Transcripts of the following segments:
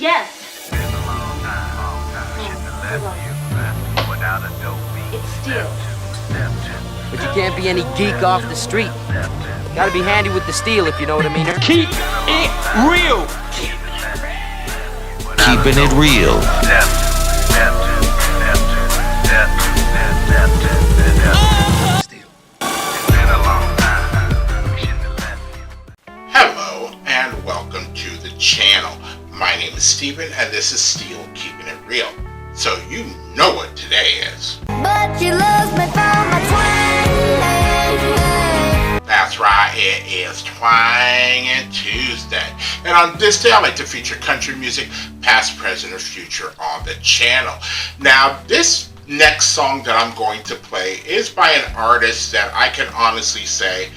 Yes. Been a long time. Shouldn't have left you without a dope beat. It's steel. But you can't be any geek off the street. Gotta be handy with the steel, if you know what I mean. Keep it real. Keeping it real. Hello and welcome to the channel. My name is Steven and this is Steel Keeping It Real. So you know what today is. But you lost me for my twang. That's right, it is Twangin' Tuesday. And on this day I like to feature country music, past, present, or future on the channel. Now this next song that I'm going to play is by an artist that I can honestly say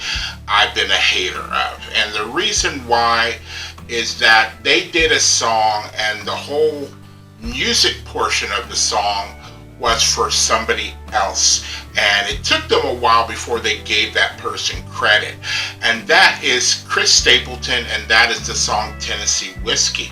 I've been a hater of. And the reason why is that they did a song and the whole music portion of the song was for somebody else, and it took them a while before they gave that person credit, and that is Chris Stapleton, and that is the song Tennessee Whiskey,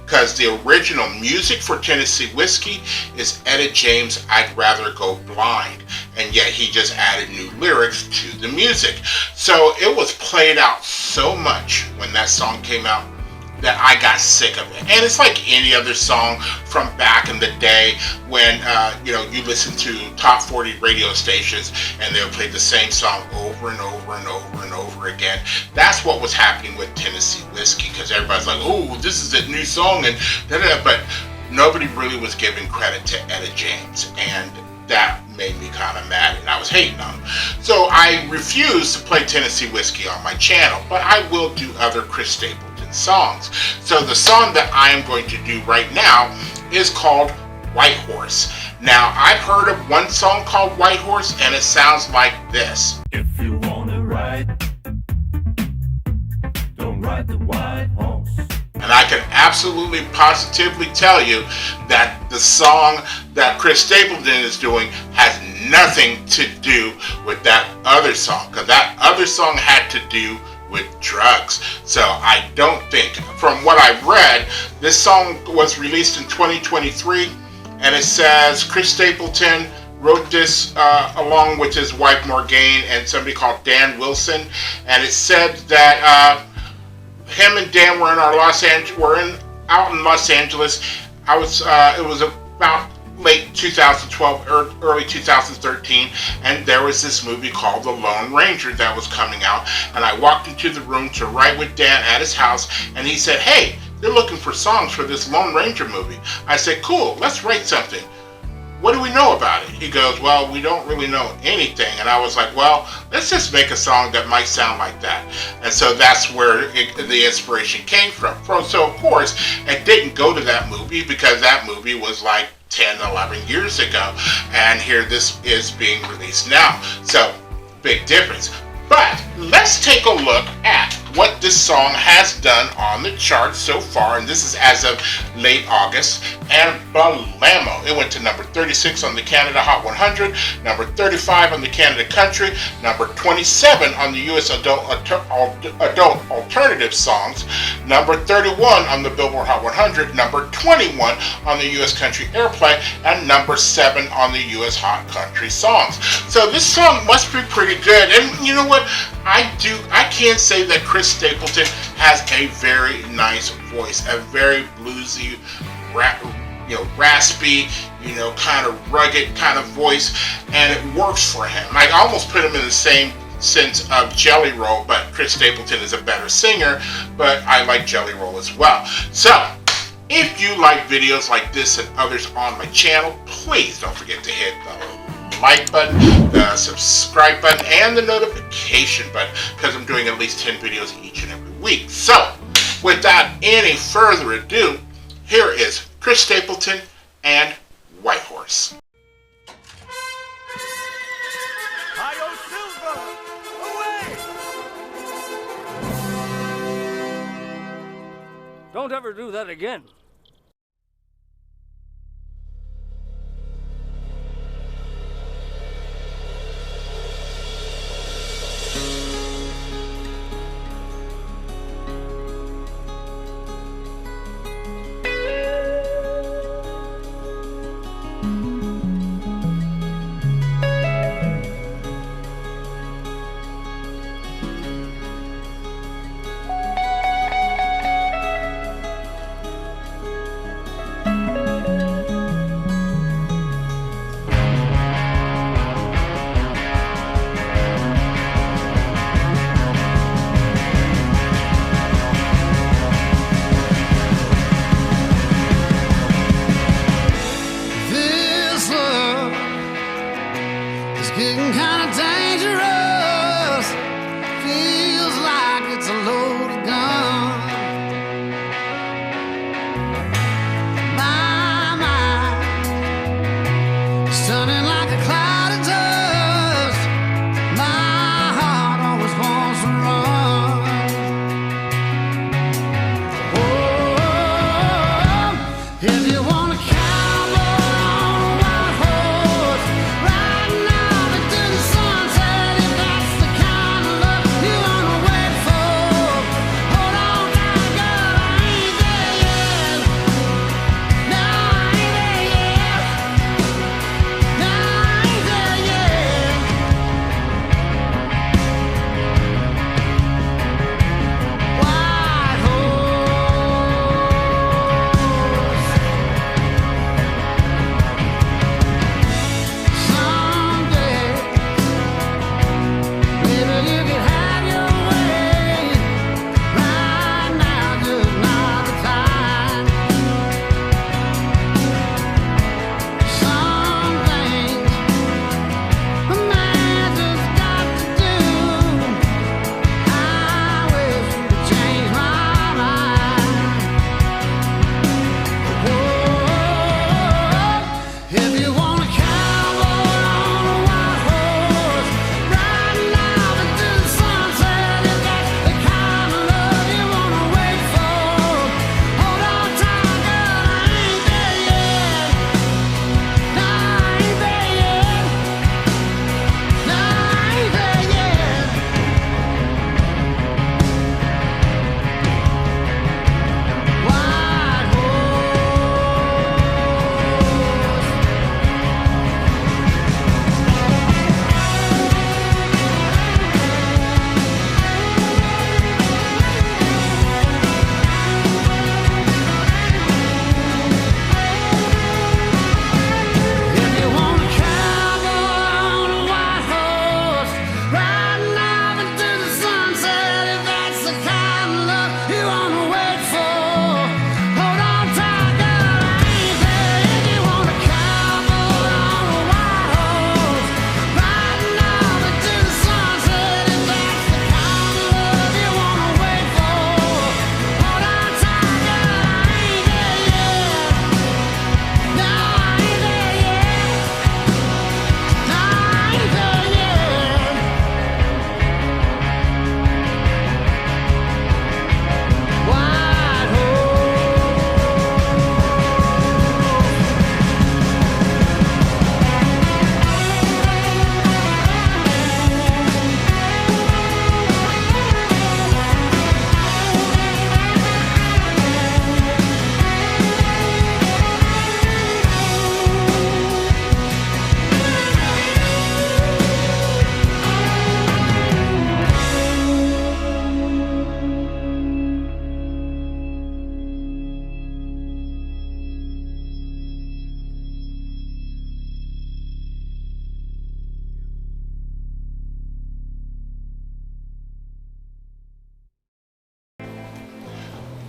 because the original music for Tennessee Whiskey is Etta James' I'd Rather Go Blind, and yet he just added new lyrics to the music. So it was played out so much when that song came out that I got sick of it. And it's like any other song from back in the day when you listen to top 40 radio stations and they'll play the same song over and over and over and over again. That's what was happening with Tennessee Whiskey, because everybody's like, oh, this is a new song and da-da-da, but nobody really was giving credit to Etta James, and that made me kind of mad, and I was hating on him. So I refuse to play Tennessee Whiskey on my channel, but I will do other Chris Stapleton songs. So the song that I am going to do right now is called White Horse. Now I've heard of one song called White Horse and it sounds like this. If you wanna ride, don't ride the white horse. And I can absolutely positively tell you that the song that Chris Stapleton is doing has nothing to do with that other song, because that other song had to do with drugs. So I don't think, from what I've read, this song was released in 2023, and it says Chris Stapleton wrote this along with his wife Morgane and somebody called Dan Wilson, and it said that him and Dan were out in Los Angeles. It was about late 2012 or early 2013, and there was this movie called The Lone Ranger that was coming out, and I walked into the room to write with Dan at his house, and he said, hey, they're looking for songs for this Lone Ranger movie. I said, cool, let's write something. What do we know about it? He goes, well, we don't really know anything. And I was like, well, let's just make a song that might sound like that. And so that's where the inspiration came from. So of course, it didn't go to that movie because that movie was like 10, 11 years ago, and here this is being released now. So, big difference. But let's take a look at what this song has done on the charts so far, and this is as of late August. And blammo, it went to number 36 on the Canada Hot 100, number 35 on the Canada Country, number 27 on the US Adult Alternative Songs, number 31 on the Billboard Hot 100, number 21 on the US Country Airplay, and number 7 on the US Hot Country Songs. So this song must be pretty good. And you know what? I can't say that Chris Stapleton has a very nice voice, a very bluesy, raspy, kind of rugged kind of voice, and it works for him. I almost put him in the same sense of Jelly Roll, but Chris Stapleton is a better singer, but I like Jelly Roll as well. So, if you like videos like this and others on my channel, please don't forget to hit the like button, the subscribe button, and the notification button, because I'm doing at least 10 videos each and every week. So, without any further ado, here is Chris Stapleton and White Horse. Don't ever do that again.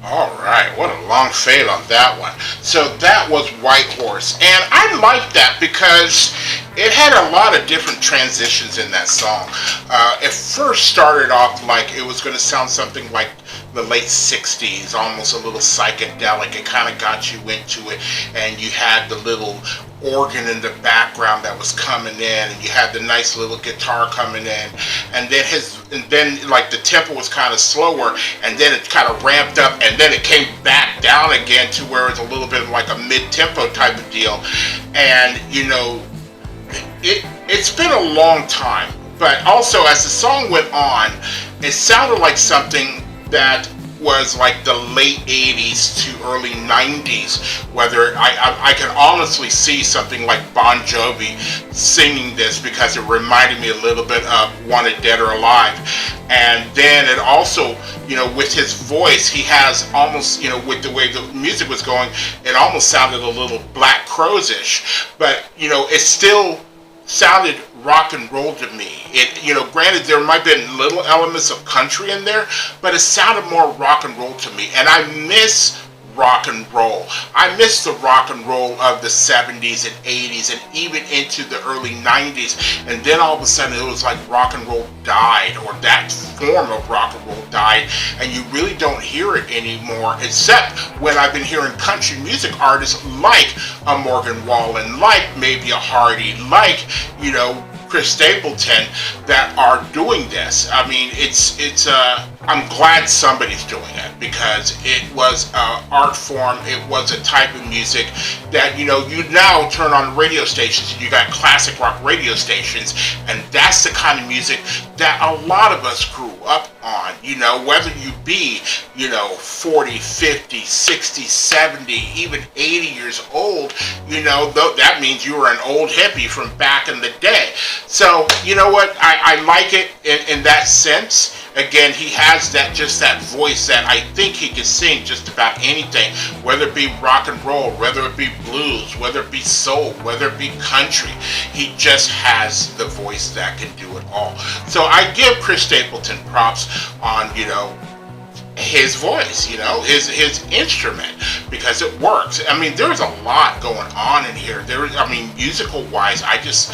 All right, what a long fade on that one. So that was White Horse, and I liked that because it had a lot of different transitions in that song. It first started off like it was going to sound something like the late 60s, almost a little psychedelic. It kind of got you into it, and you had the little organ in the background that was coming in, and you had the nice little guitar coming in, and then like the tempo was kind of slower, and then it kind of ramped up, and then it came back down again to where it's a little bit like a mid-tempo type of deal. And you know, it's been a long time, but also as the song went on, it sounded like something that was like the late 80s to early 90s, whether I can honestly see something like Bon Jovi singing this, because it reminded me a little bit of Wanted Dead or Alive. And then it also, you know, with his voice, he has almost, you know, with the way the music was going, it almost sounded a little Black Crowes-ish, but you know, it still sounded rock and roll to me. It, you know, granted there might have been little elements of country in there, but it sounded more rock and roll to me. And I miss rock and roll. I miss the rock and roll of the 70s and 80s and even into the early 90s. And then all of a sudden it was like rock and roll died, or that form of rock and roll died, and you really don't hear it anymore, except when I've been hearing country music artists like a Morgan Wallen, like maybe a Hardy, like, you know, Chris Stapleton, that are doing this. I mean, I'm glad somebody's doing it, because it was an art form, it was a type of music that, you know, you now turn on radio stations and you got classic rock radio stations, and that's the kind of music that a lot of us grew up on, you know, whether you be, you know, 40, 50, 60, 70, even 80 years old, you know, that means you were an old hippie from back in the day. So, you know what, I like it in that sense. Again, he has just that voice that I think he can sing just about anything, whether it be rock and roll, whether it be blues, whether it be soul, whether it be country. He just has the voice that can do it all. So I give Chris Stapleton props on, you know, his voice, you know, his instrument, because it works. I mean, there's a lot going on in here. I mean, musical wise, I just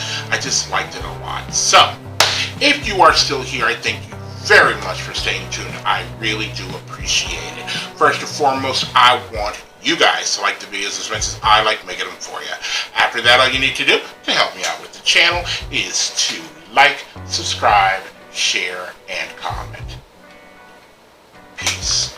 liked it a lot. So, if you are still here, I thank you very much for staying tuned. I really do appreciate it. First and foremost, I want you guys to like the videos as much as I like making them for you. After that, all you need to do to help me out with the channel is to like, subscribe, share, and comment. Peace.